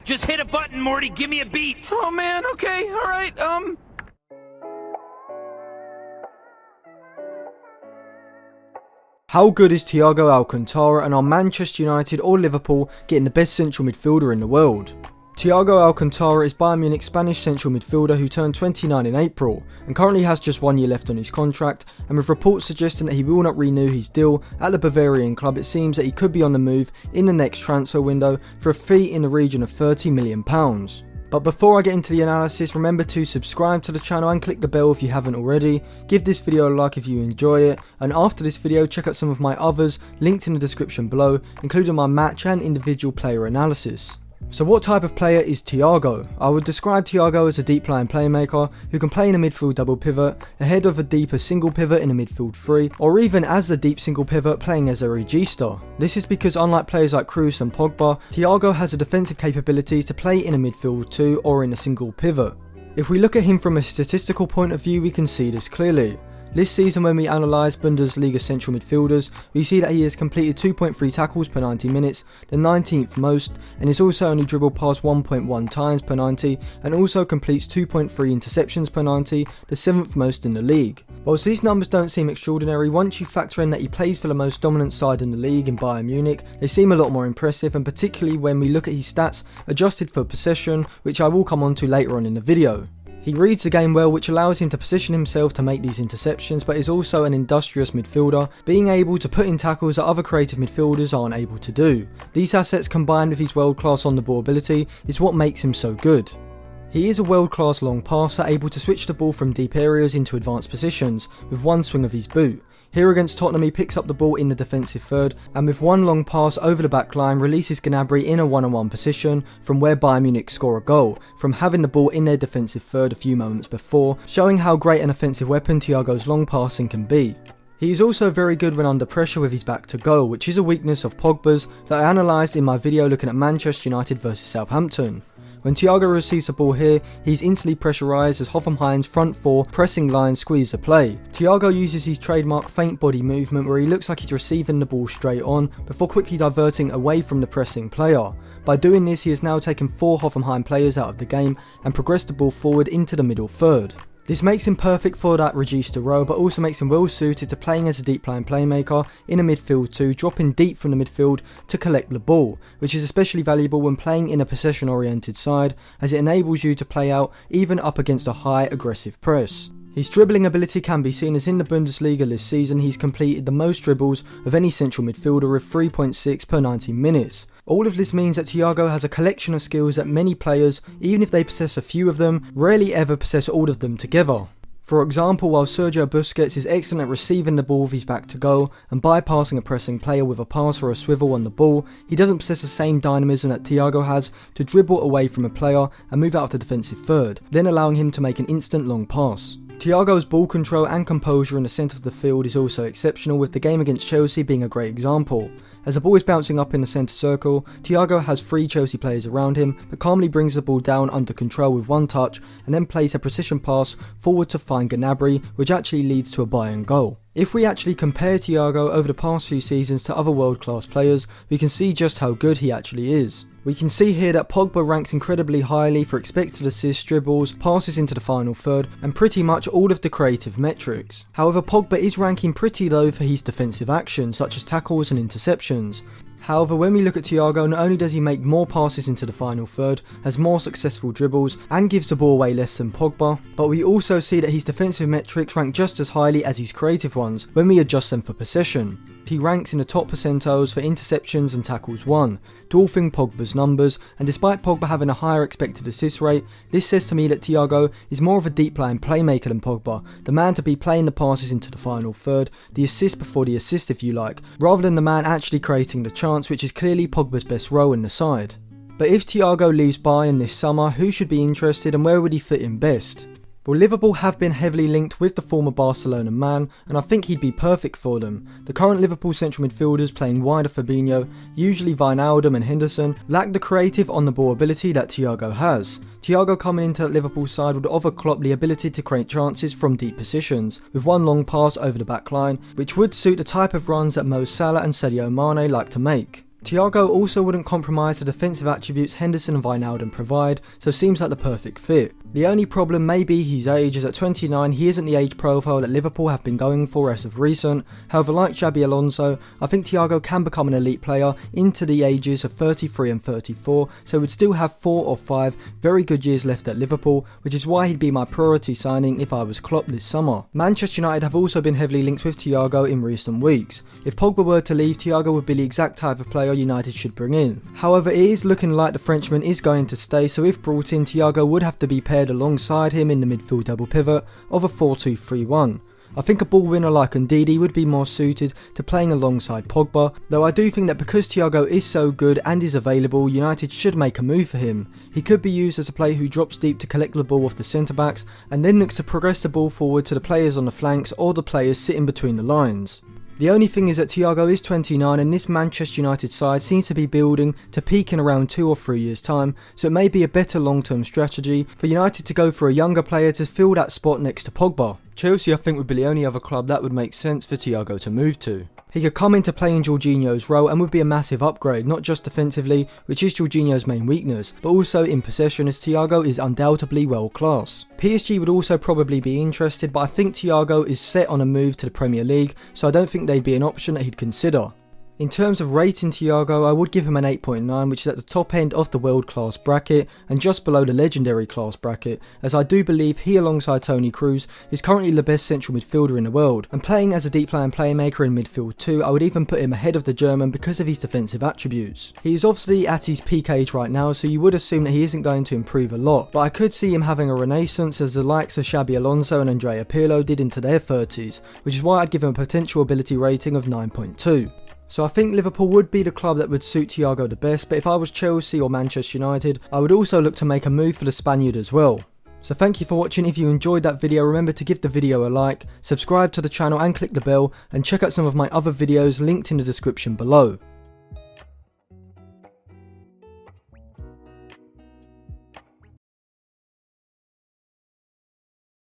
Just hit a button, Morty. Give me a beat. Oh man, okay, alright, How good is THIAGO ALCANTARA, and are Manchester United or Liverpool getting the best central midfielder in the world? THIAGO ALCANTARA is Bayern Munich's Spanish central midfielder who turned 29 in April and currently has just 1 year left on his contract, and with reports suggesting that he will not renew his deal at the Bavarian club, it seems that he could be on the move in the next transfer window for a fee in the region of £30 million. But before I get into the analysis, remember to subscribe to the channel and click the bell if you haven't already. Give this video a like if you enjoy it, and after this video check out some of my others linked in the description below, including my match and individual player analysis. So what type of player is THIAGO? I would describe THIAGO as a deep lying playmaker who can play in a midfield double pivot, ahead of a deeper single pivot in a midfield three, or even as a deep single pivot playing as a regista. This is because unlike players like Kroos and Pogba, THIAGO has a defensive capability to play in a midfield two or in a single pivot. If we look at him from a statistical point of view, we can see this clearly. This season, when we analyse Bundesliga central midfielders, we see that he has completed 2.3 tackles per 90 minutes, the 19th most, and is also only dribbled past 1.1 times per 90, and also completes 2.3 interceptions per 90, the 7th most in the league. Whilst these numbers don't seem extraordinary, once you factor in that he plays for the most dominant side in the league in Bayern Munich, they seem a lot more impressive, and particularly when we look at his stats adjusted for possession, which I will come on to later on in the video. He reads the game well, which allows him to position himself to make these interceptions, but is also an industrious midfielder, being able to put in tackles that other creative midfielders aren't able to do. These assets combined with his world-class on-the-ball ability is what makes him so good. He is a world-class long passer, able to switch the ball from deep areas into advanced positions with one swing of his boot. Here against Tottenham, he picks up the ball in the defensive third, and with one long pass over the back line releases Gnabry in a one-on-one position from where Bayern Munich score a goal, from having the ball in their defensive third a few moments before, showing how great an offensive weapon THIAGO's long passing can be. He is also very good when under pressure with his back to goal, which is a weakness of Pogba's that I analysed in my video looking at Manchester United versus Southampton. When THIAGO receives the ball here, he's instantly pressurised as Hoffenheim's front four pressing line squeeze the play. THIAGO uses his trademark faint body movement where he looks like he's receiving the ball straight on before quickly diverting away from the pressing player. By doing this, he has now taken 4 Hoffenheim players out of the game and progressed the ball forward into the middle third. This makes him perfect for that regista role, but also makes him well suited to playing as a deep line playmaker in a midfield two, dropping deep from the midfield to collect the ball, which is especially valuable when playing in a possession oriented side, as it enables you to play out even up against a high aggressive press. His dribbling ability can be seen as in the Bundesliga this season he's completed the most dribbles of any central midfielder with 3.6 per 90 minutes. All of this means that THIAGO has a collection of skills that many players, even if they possess a few of them, rarely ever possess all of them together. For example, while Sergio Busquets is excellent at receiving the ball with his back to goal and bypassing a pressing player with a pass or a swivel on the ball, he doesn't possess the same dynamism that THIAGO has to dribble away from a player and move out of the defensive third, then allowing him to make an instant long pass. THIAGO's ball control and composure in the centre of the field is also exceptional, with the game against Chelsea being a great example. As the ball is bouncing up in the centre circle, THIAGO has 3 Chelsea players around him, but calmly brings the ball down under control with one touch and then plays a precision pass forward to find Gnabry, which actually leads to a Bayern goal. If we actually compare THIAGO over the past few seasons to other world-class players, we can see just how good he actually is. We can see here that Pogba ranks incredibly highly for expected assists, dribbles, passes into the final third, and pretty much all of the creative metrics. However, Pogba is ranking pretty low for his defensive actions, such as tackles and interceptions. However, when we look at THIAGO, not only does he make more passes into the final third, has more successful dribbles, and gives the ball away less than Pogba, but we also see that his defensive metrics rank just as highly as his creative ones when we adjust them for possession. He ranks in the top percentiles for interceptions and tackles won, dwarfing Pogba's numbers, and despite Pogba having a higher expected assist rate, this says to me that THIAGO is more of a deep line playmaker than Pogba, the man to be playing the passes into the final third, the assist before the assist if you like, rather than the man actually creating the chance, which is clearly Pogba's best role in the side. But if THIAGO leaves Bayern this summer, who should be interested and where would he fit in best? Well, Liverpool have been heavily linked with the former Barcelona man, and I think he'd be perfect for them. The current Liverpool central midfielders playing wider Fabinho, usually Wijnaldum and Henderson, lack the creative on-the-ball ability that THIAGO has. THIAGO coming into that Liverpool side would offer Klopp the ability to create chances from deep positions, with one long pass over the back line, which would suit the type of runs that Mo Salah and Sadio Mane like to make. THIAGO also wouldn't compromise the defensive attributes Henderson and Wijnaldum provide, so seems like the perfect fit. The only problem may be his age, as at 29 he isn't the age profile that Liverpool have been going for as of recent. However, like Xabi Alonso, I think THIAGO can become an elite player into the ages of 33 and 34, so he would still have 4 or 5 very good years left at Liverpool, which is why he'd be my priority signing if I was Klopp this summer. Manchester United have also been heavily linked with THIAGO in recent weeks. If Pogba were to leave, THIAGO would be the exact type of player United should bring in. However, it is looking like the Frenchman is going to stay, so if brought in, THIAGO would have to be paired alongside him in the midfield double pivot of a 4-2-3-1. I think a ball winner like Ndidi would be more suited to playing alongside Pogba, though I do think that because THIAGO is so good and is available, United should make a move for him. He could be used as a player who drops deep to collect the ball off the centre backs and then looks to progress the ball forward to the players on the flanks or the players sitting between the lines. The only thing is that THIAGO is 29 and this Manchester United side seems to be building to peak in around 2 or 3 years time, so it may be a better long-term strategy for United to go for a younger player to fill that spot next to Pogba. Chelsea I think would be the only other club that would make sense for THIAGO to move to. He could come in to play in Jorginho's role and would be a massive upgrade, not just defensively, which is Jorginho's main weakness, but also in possession, as THIAGO is undoubtedly world class. PSG would also probably be interested, but I think THIAGO is set on a move to the Premier League, so I don't think they'd be an option that he'd consider. In terms of rating THIAGO, I would give him an 8.9, which is at the top end of the world class bracket and just below the legendary class bracket, as I do believe he alongside Toni Kroos is currently the best central midfielder in the world, and playing as a deep line playmaker in midfield too, I would even put him ahead of the German because of his defensive attributes. He is obviously at his peak age right now, so you would assume that he isn't going to improve a lot, but I could see him having a renaissance as the likes of Xabi Alonso and Andrea Pirlo did into their 30s, which is why I'd give him a potential ability rating of 9.2. So I think Liverpool would be the club that would suit THIAGO the best, but if I was Chelsea or Manchester United, I would also look to make a move for the Spaniard as well. So thank you for watching. If you enjoyed that video, remember to give the video a like, subscribe to the channel and click the bell, and check out some of my other videos linked in the description below.